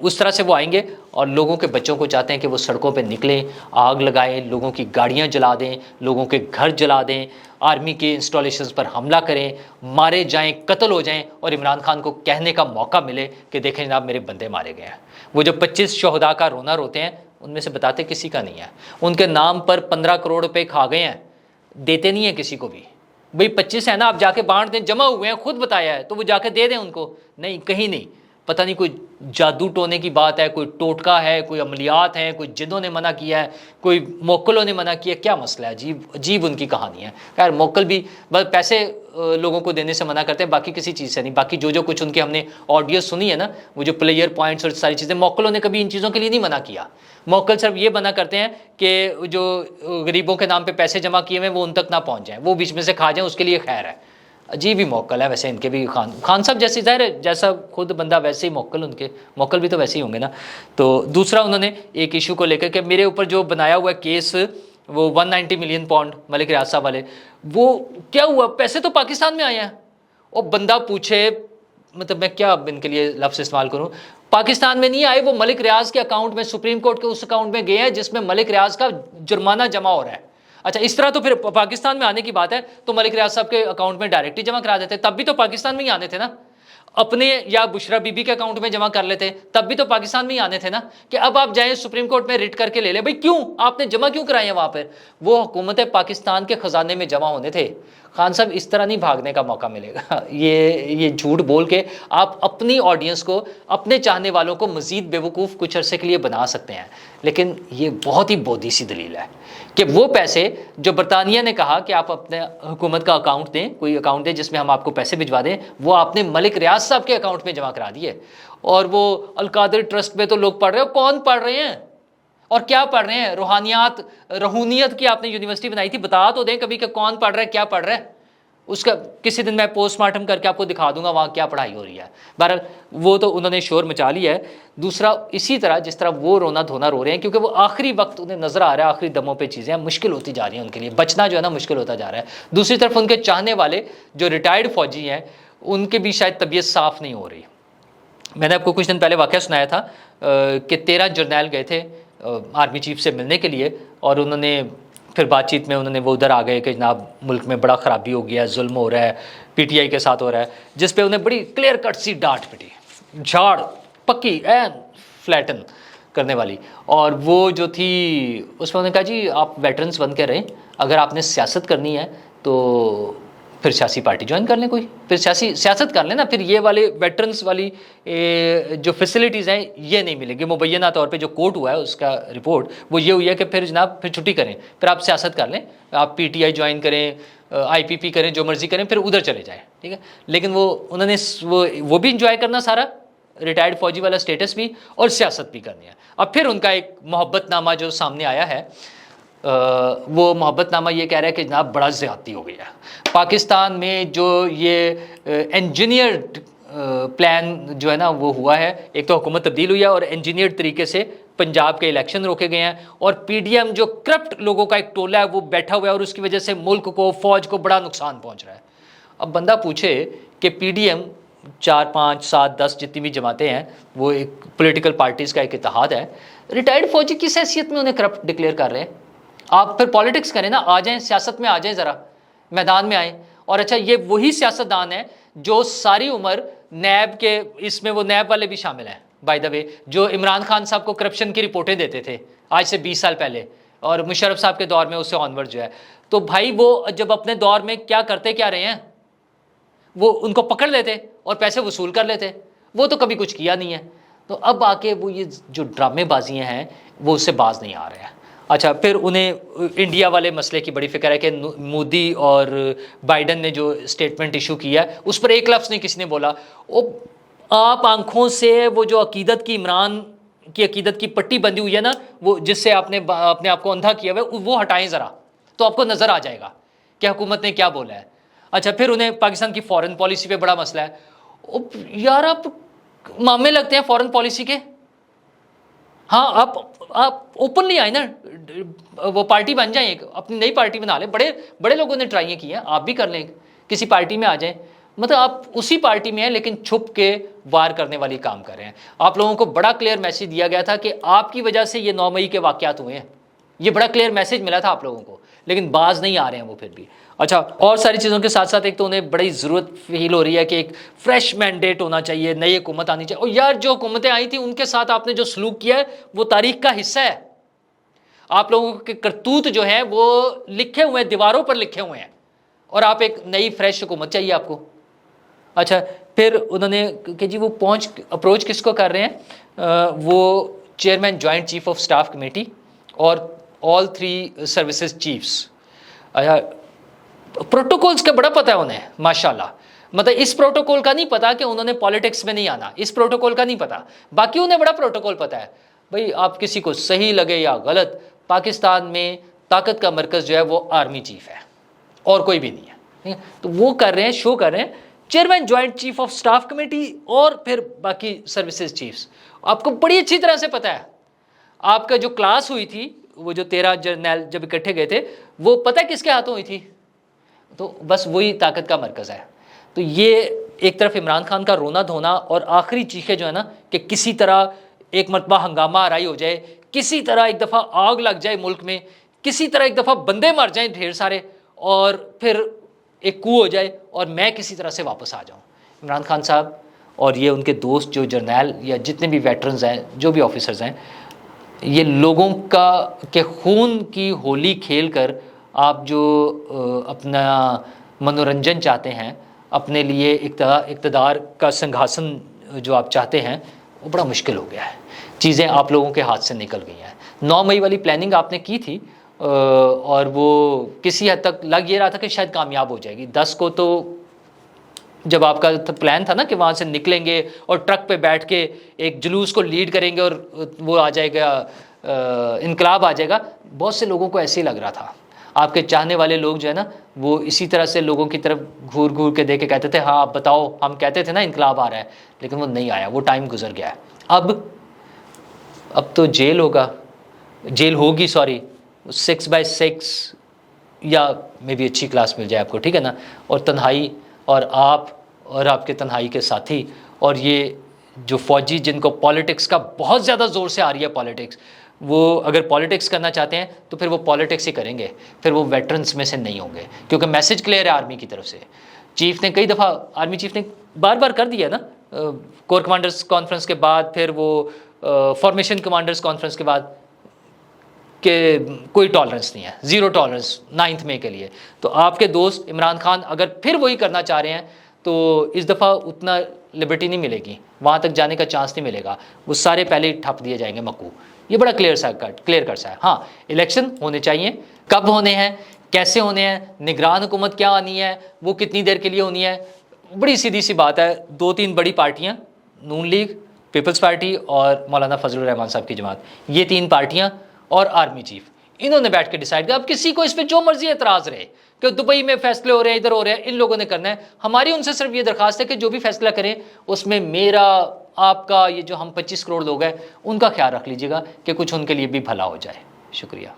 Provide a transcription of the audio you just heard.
اس طرح سے وہ آئیں گے اور لوگوں کے بچوں کو چاہتے ہیں کہ وہ سڑکوں پہ نکلیں، آگ لگائیں، لوگوں کی گاڑیاں جلا دیں، لوگوں کے گھر جلا دیں، آرمی کے انسٹالیشنز پر حملہ کریں، مارے جائیں، قتل ہو جائیں، اور عمران خان کو کہنے کا موقع ملے کہ دیکھیں جناب میرے بندے مارے گئے ہیں۔ وہ جو 25 شہداء کا رونا روتے ہیں ان میں سے بتاتے کسی کا نہیں ہے، ان کے نام پر 15 کروڑ روپے کھا گئے ہیں، دیتے نہیں ہیں کسی کو بھی۔ بھئی 25 ہے نا، آپ جا کے بانٹ دیں، جمع ہوئے ہیں، خود بتایا ہے تو وہ جا کے دے دیں ان کو، نہیں کہیں نہیں۔ پتہ نہیں کوئی جادو ٹونے کی بات ہے، کوئی ٹوٹکا ہے، کوئی عملیات ہیں، کوئی جنوں نے منع کیا ہے، کوئی موکلوں نے منع کیا، کیا مسئلہ ہے؟ عجیب عجیب ان کی کہانی ہے۔ خیر موکل بھی بس پیسے لوگوں کو دینے سے منع کرتے ہیں، باقی کسی چیز سے نہیں۔ باقی جو کچھ ان کے ہم نے آڈیو سنی ہے نا، وہ جو پلیئر پوائنٹس اور ساری چیزیں، موکلوں نے کبھی ان چیزوں کے لیے نہیں منع کیا۔ موکل صرف یہ منع کرتے ہیں کہ جو غریبوں کے نام پہ پیسے جمع کیے ہوئے وہ ان تک نہ پہنچ جائیں، وہ بیچ میں سے کھا جائیں، اس کے لیے خیر ہے۔ عجیب ہی موکل ہے ویسے ان کے بھی، خان صاحب جیسے ظاہر ہے جیسا خود بندہ ویسے ہی موکل، ان کے موکل بھی تو ویسے ہی ہوں گے نا۔ تو دوسرا انہوں نے ایک ایشو کو لے کر کہ میرے اوپر جو بنایا ہوا کیس وہ 190 ملین پاؤنڈ ملک ریاض صاحب والے، وہ کیا ہوا؟ پیسے تو پاکستان میں آئے ہیں۔ اور بندہ پوچھے، مطلب میں کیا ان کے لیے لفظ استعمال کروں، پاکستان میں نہیں آئے، وہ ملک ریاض کے اکاؤنٹ میں، سپریم کورٹ کے اس اکاؤنٹ میں گئے ہیں جس میں ملک ریاض کا جرمانہ جمع ہو رہا ہے۔ اچھا اس طرح تو پھر پاکستان میں آنے کی بات ہے تو ملک ریاض صاحب کے اکاؤنٹ میں ڈائریکٹ ہی جمع کرا دیتے، تب بھی تو پاکستان میں ہی آنے تھے نا۔ اپنے یا بشرا بی بی کے اکاؤنٹ میں جمع کر لیتے، تب بھی تو پاکستان میں ہی آنے تھے نا۔ کہ اب آپ جائیں سپریم کورٹ میں ریٹ کر کے لے لیں، بھئی کیوں آپ نے جمع کیوں کرائے ہیں وہاں پر؟ وہ حکومت پاکستان کے خزانے میں جمع ہونے تھے۔ خان صاحب اس طرح نہیں بھاگنے کا موقع ملے گا۔ یہ جھوٹ بول کے آپ اپنی آڈینس کو، اپنے چاہنے والوں کو مزید بیوقوف کچھ عرصے کے لیے بنا سکتے ہیں، لیکن یہ بہت ہی بودھی سی دلیل ہے کہ وہ پیسے جو برطانیہ نے کہا کہ آپ اپنے حکومت کا اکاؤنٹ دیں، کوئی اکاؤنٹ دیں جس میں ہم آپ کو پیسے بھجوا دیں، وہ آپ نے ملک ریاض صاحب کے اکاؤنٹ میں جمع کرا دیے۔ اور وہ القادر ٹرسٹ میں تو لوگ پڑھ رہے ہیں، کون پڑھ رہے ہیں اور کیا پڑھ رہے ہیں؟ روحانیت کی آپ نے یونیورسٹی بنائی تھی، بتا تو دیں کبھی کہ کون پڑھ رہا ہے، کیا پڑھ رہا ہے اس کا۔ کسی دن میں پوسٹ مارٹم کر کے آپ کو دکھا دوں گا وہاں کیا پڑھائی ہو رہی ہے۔ بہرحال وہ تو انہوں نے شور مچا لیا ہے۔ دوسرا اسی طرح جس طرح وہ رونا دھونا رو رہے ہیں، کیونکہ وہ آخری وقت انہیں نظر آ رہا ہے، آخری دموں پہ چیزیں مشکل ہوتی جا رہی ہیں ان کے لیے، بچنا جو ہے نا مشکل ہوتا جا رہا ہے۔ دوسری طرف ان کے چاہنے والے جو ریٹائرڈ فوجی ہیں ان کے بھی شاید طبیعت صاف نہیں ہو رہی۔ میں نے آپ کو کچھ دن پہلے واقعہ سنایا تھا کہ 13 جرنیل گئے تھے آرمی چیف سے ملنے کے لیے، اور انہوں نے پھر بات چیت میں انہوں نے وہ ادھر آ گئے کہ جناب ملک میں بڑا خرابی ہو گیا ہے، ظلم ہو رہا ہے، پی ٹی آئی کے ساتھ ہو رہا ہے، جس پہ انہیں بڑی کلیئر کٹ سی ڈانٹ پٹی، جھاڑ پکی فلیٹن کرنے والی۔ اور وہ جو تھی اس میں انہوں نے کہا جی آپ ویٹرنس بن کے رہیں، اگر آپ نے سیاست کرنی ہے تو پھر سیاسی پارٹی جوائن کر لیں کوئی، پھر سیاست کر لیں نا، پھر یہ والے ویٹرنس والی جو فیسلٹیز ہیں یہ نہیں ملیں گی۔ مبینہ طور پہ جو کوٹ ہوا ہے اس کا رپورٹ وہ یہ ہوئی ہے کہ پھر جناب پھر چھٹی کریں، پھر آپ سیاست کر لیں، آپ پی ٹی آئی جوائن کریں، آئی پی پی کریں، جو مرضی کریں، پھر ادھر چلے جائیں، ٹھیک ہے۔ لیکن انہوں نے وہ بھی انجوائے کرنا سارا، ریٹائرڈ فوجی والا سٹیٹس بھی اور سیاست بھی کرنی ہے۔ اب پھر ان کا ایک محبت نامہ جو سامنے آیا ہے، وہ محبت نامہ یہ کہہ رہا ہے کہ جناب بڑا زیادتی ہو گئی ہے پاکستان میں، جو یہ انجینئرڈ پلان جو ہے نا وہ ہوا ہے، ایک تو حکومت تبدیل ہوئی ہے اور انجینئرڈ طریقے سے پنجاب کے الیکشن روکے گئے ہیں، اور پی ڈی ایم جو کرپٹ لوگوں کا ایک ٹولہ ہے وہ بیٹھا ہوا ہے، اور اس کی وجہ سے ملک کو، فوج کو بڑا نقصان پہنچ رہا ہے۔ اب بندہ پوچھے کہ پی ڈی ایم 4 5 7 10 جتنی بھی جماعتیں ہیں، وہ ایک پولیٹیکل پارٹیز کا ایک اتحاد ہے، ریٹائرڈ فوجی کس حیثیت میں انہیں کرپٹ ڈکلیئر کر رہے ہیں؟ آپ پھر پالیٹکس کریں نا، آ جائیں سیاست میں، آ جائیں ذرا میدان میں آئیں۔ اور اچھا یہ وہی سیاستدان ہیں جو ساری عمر نیب کے، اس میں وہ نیب والے بھی شامل ہیں بائی دا وے، جو عمران خان صاحب کو کرپشن کی رپورٹیں دیتے تھے آج سے 20 سال پہلے، اور مشرف صاحب کے دور میں اس سے آنورڈ جو ہے۔ تو بھائی وہ جب اپنے دور میں کیا کرتے کیا رہے ہیں، وہ ان کو پکڑ لیتے اور پیسے وصول کر لیتے، وہ تو کبھی کچھ کیا نہیں ہے۔ تو اب آ کے وہ یہ جو ڈرامے بازیاں ہیں وہ اس سے باز نہیں آ رہے ہیں۔ اچھا پھر انہیں انڈیا والے مسئلے کی بڑی فکر ہے کہ مودی اور بائیڈن نے جو اسٹیٹمنٹ ایشو کیا ہے اس پر ایک لفظ نہیں کسی نے بولا۔ آپ آنکھوں سے وہ جو عقیدت کی، عمران کی عقیدت کی پٹی بندھی ہوئی ہے نا، وہ جس سے آپ نے اپنے آپ کو اندھا کیا ہوا ہے، وہ ہٹائیں ذرا تو آپ کو نظر آ جائے گا کہ حکومت نے کیا بولا ہے۔ اچھا پھر انہیں پاکستان کی فارن پالیسی پہ بڑا مسئلہ ہے۔ یار آپ معاملے لگتے ہیں فارن پالیسی کے، ہاں آپ اوپنلی آئیں نا، وہ پارٹی بن جائیں، اپنی نئی پارٹی بنا لیں، بڑے لوگوں نے ٹرائیاں کی ہیں، آپ بھی کر لیں، کسی پارٹی میں آ جائیں، مطلب آپ اسی پارٹی میں ہیں لیکن چھپ کے وار کرنے والی کام کر رہے ہیں. آپ لوگوں کو بڑا کلیئر میسج دیا گیا تھا کہ آپ کی وجہ سے یہ 9 مئی کے واقعات ہوئے ہیں, یہ بڑا کلیئر میسج ملا تھا آپ لوگوں کو, لیکن باز نہیں آ رہے ہیں وہ پھر بھی. اچھا, اور ساری چیزوں کے ساتھ ساتھ ایک تو انہیں بڑی ضرورت فیل ہو رہی ہے کہ ایک فریش مینڈیٹ ہونا چاہیے, نئی حکومت آنی چاہیے. اور یار جو حکومتیں آئی تھیں ان کے ساتھ آپ نے جو سلوک کیا ہے وہ تاریخ کا حصہ ہے. آپ لوگوں کے کرتوت جو ہیں وہ لکھے ہوئے ہیں, دیواروں پر لکھے ہوئے ہیں, اور آپ ایک نئی فریش حکومت چاہیے آپ کو. اچھا, پھر انہوں نے کہ جی وہ اپروچ کس کو کر رہے ہیں, وہ chairman joint chief of staff committee اور آل 3 سروسز چیفس. اچھا, پروٹوکولز کا بڑا پتہ ہے انہیں ماشاءاللہ. مطلب اس پروٹوکول کا نہیں پتا کہ انہوں نے پالیٹکس میں نہیں آنا, اس پروٹوکول کا نہیں پتا, باقی انہیں بڑا پروٹوکول پتا ہے. بھئی آپ کسی کو صحیح لگے یا غلط, پاکستان میں طاقت کا مرکز جو ہے وہ آرمی چیف ہے اور کوئی بھی نہیں ہے. تو وہ کر رہے ہیں, شو کر رہے ہیں chairman joint chief of staff committee اور پھر باقی سروسز چیفس. آپ کو بڑی اچھی طرح سے پتا ہے. آپ کا جو کلاس ہوئی تھی, وہ جو 13 جرنیل جب اکٹھے گئے تھے, وہ پتہ کس کے ہاتھوں ہوئی تھی؟ تو بس وہی طاقت کا مرکز ہے. تو یہ ایک طرف عمران خان کا رونا دھونا اور آخری چیخیں جو ہے نا کہ کسی طرح ایک مرتبہ ہنگامہ آرائی ہو جائے, کسی طرح ایک دفعہ آگ لگ جائے ملک میں, کسی طرح ایک دفعہ بندے مر جائیں ڈھیر سارے, اور پھر ایک کو ہو جائے اور میں کسی طرح سے واپس آ جاؤں. عمران خان صاحب اور یہ ان کے دوست جو جرنیل یا جتنے بھی ویٹرنز ہیں, جو بھی آفیسرز ہیں, یہ لوگوں کا کہ خون کی ہولی کھیل کر آپ جو اپنا منورنجن چاہتے ہیں, اپنے لیے اقتدار کا سنگھاسن جو آپ چاہتے ہیں, وہ بڑا مشکل ہو گیا ہے. چیزیں آپ لوگوں کے ہاتھ سے نکل گئی ہیں. 9 مئی والی پلاننگ آپ نے کی تھی اور وہ کسی حد تک لگ یہ رہا تھا کہ شاید کامیاب ہو جائے گی. 10 کو تو جب آپ کا پلان تھا نا کہ وہاں سے نکلیں گے اور ٹرک پہ بیٹھ کے ایک جلوس کو لیڈ کریں گے اور وہ آ جائے گا, انقلاب آ جائے گا, بہت سے لوگوں کو ایسے ہی لگ رہا تھا. آپ کے چاہنے والے لوگ جو ہے نا وہ اسی طرح سے لوگوں کی طرف گھور گھور کے دیکھ کے کہتے تھے ہاں آپ بتاؤ, ہم کہتے تھے نا انقلاب آ رہا ہے, لیکن وہ نہیں آیا, وہ ٹائم گزر گیا ہے. اب تو جیل ہوگی 6x6 یا میں بھی اچھی کلاس مل جائے آپ کو, ٹھیک ہے نا, اور تنہائی, اور آپ کے تنہائی کے ساتھی, اور یہ جو فوجی جن کو پالیٹکس کا بہت زیادہ زور سے آ رہی ہے پالیٹکس, وہ اگر پالیٹکس کرنا چاہتے ہیں تو پھر وہ پالیٹکس ہی کریں گے, پھر وہ ویٹرنس میں سے نہیں ہوں گے, کیونکہ میسج کلیئر ہے آرمی کی طرف سے. چیف نے کئی دفعہ, آرمی چیف نے بار بار کر دیا نا, کور کمانڈرز کانفرنس کے بعد, پھر وہ فارمیشن کمانڈرز کانفرنس کے بعد, کہ کوئی ٹالرنس نہیں ہے, 0 ٹالرنس 9 مئی کے لیے. تو آپ کے دوست عمران خان اگر پھر وہی کرنا چاہ رہے ہیں تو اس دفعہ اتنا لبرٹی نہیں ملے گی, وہاں تک جانے کا چانس نہیں ملے گا, وہ سارے پہلے ہی ٹھپ دیے جائیں گے مکو. یہ بڑا کلیئر کٹ سا ہے. ہاں, الیکشن ہونے چاہیے, کب ہونے ہیں, کیسے ہونے ہیں, نگران حکومت کیا آنی ہے, وہ کتنی دیر کے لیے ہونی ہے, بڑی سیدھی سی بات ہے. 2-3 بڑی پارٹیاں, نون لیگ, پیپلز پارٹی اور مولانا فضل الرحمان صاحب کی جماعت, یہ 3 پارٹیاں اور آرمی چیف, انہوں نے بیٹھ کے ڈیسائیڈ کیا. اب کسی کو اس پہ جو مرضی اعتراض رہے کہ دبئی میں فیصلے ہو رہے ہیں, ادھر ہو رہے ہیں, ان لوگوں نے کرنا ہے. ہماری ان سے صرف یہ درخواست ہے کہ جو بھی فیصلہ کریں اس میں میرا, آپ کا, یہ جو ہم 25 کروڑ لوگ ہیں ان کا خیال رکھ لیجیے گا کہ کچھ ان کے لیے بھی بھلا ہو جائے. شکریہ.